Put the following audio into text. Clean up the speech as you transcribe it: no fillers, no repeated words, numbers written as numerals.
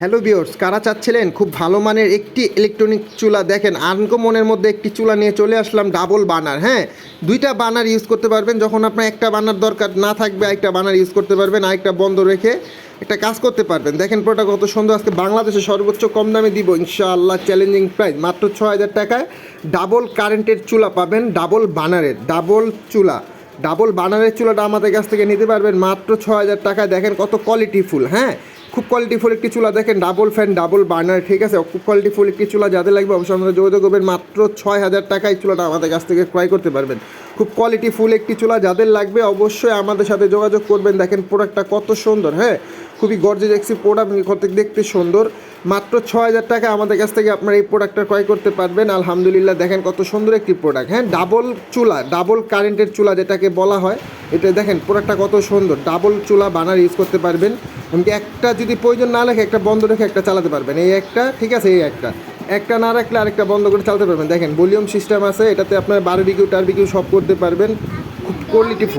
Hello viewers, কারা চাচ্ছিলেন খুব ভালো মানের একটি ইলেকট্রনিক চুলা? দেখেন আনকমনের মধ্যে একটি চুলা নিয়ে চলে আসলাম, ডাবল বার্নার। হ্যাঁ, দুইটা বার্নার ইউজ করতে পারবেন। যখন আপনার একটা বার্নার দরকার না থাকবে আরেকটা বার্নার ইউজ করতে পারবেন, আরেকটা বন্ধ রেখে একটা কাজ করতে পারবেন। দেখেন প্রোডাক্ট কত সুন্দর। আজকে বাংলাদেশে সর্বোচ্চ কম দামে দিব ইনশাআল্লাহ, চ্যালেঞ্জিং প্রাইস মাত্র ৬,০০০ টাকায় ডাবল কারেন্টের চুলা পাবেন। ডাবল বার্নারের ডাবল বার্নারের চুলাটা আমাদের কাছ থেকে নিতে পারবেন মাত্র ৬,০০০ টাকায়। দেখেন কত কোয়ালিটিফুল। হ্যাঁ, খুব কোয়ালিটিফুল একটি চুলা। দেখেন ডাবল ফ্যান ডাবল বার্নার, ঠিক আছে, খুব কোয়ালিটিফুল একটি চুলা। যাদের লাগবে অবশ্যই আমাদের যোগাযোগ করবেন। মাত্র ৬,০০০ টাকায় চুলাটা আমাদের কাছ থেকে ক্রয় করতে পারবেন। খুব কোয়ালিটিফুল একটি চুলা, যাদের লাগবে অবশ্যই আমাদের সাথে যোগাযোগ করবেন। দেখেন প্রোডাক্টটা কত সুন্দর। হ্যাঁ, খুবই গর্জে দেখছি প্রোডাক্ট, দেখতে সুন্দর। মাত্র ৬,০০০ টাকা আমাদের কাছ থেকে আপনারা এই প্রোডাক্টটা ক্রয় করতে পারবেন। আলহামদুলিল্লাহ, দেখেন কত সুন্দর একটি প্রোডাক্ট। হ্যাঁ, ডাবল চুলা, ডাবল কারেন্টের চুলা যেটাকে বলা হয়, এটা দেখেন প্রোডাক্টটা কত সুন্দর। ডাবল চুলা বার্নার ইউজ করতে পারবেন। এমনকি একটা যদি প্রয়োজন না লেখে একটা বন্ধ রেখে একটা চালাতে পারবেন। এই একটা, ঠিক আছে, এই একটা না রাখলে আরেকটা বন্ধ করে চালাতে পারবেন। দেখেন ভলিউম সিস্টেম আছে, এটাতে আপনার বারবিকিউ টারবিকিউ সব করতে পারবেন। খুব কোয়ালিটিফুল।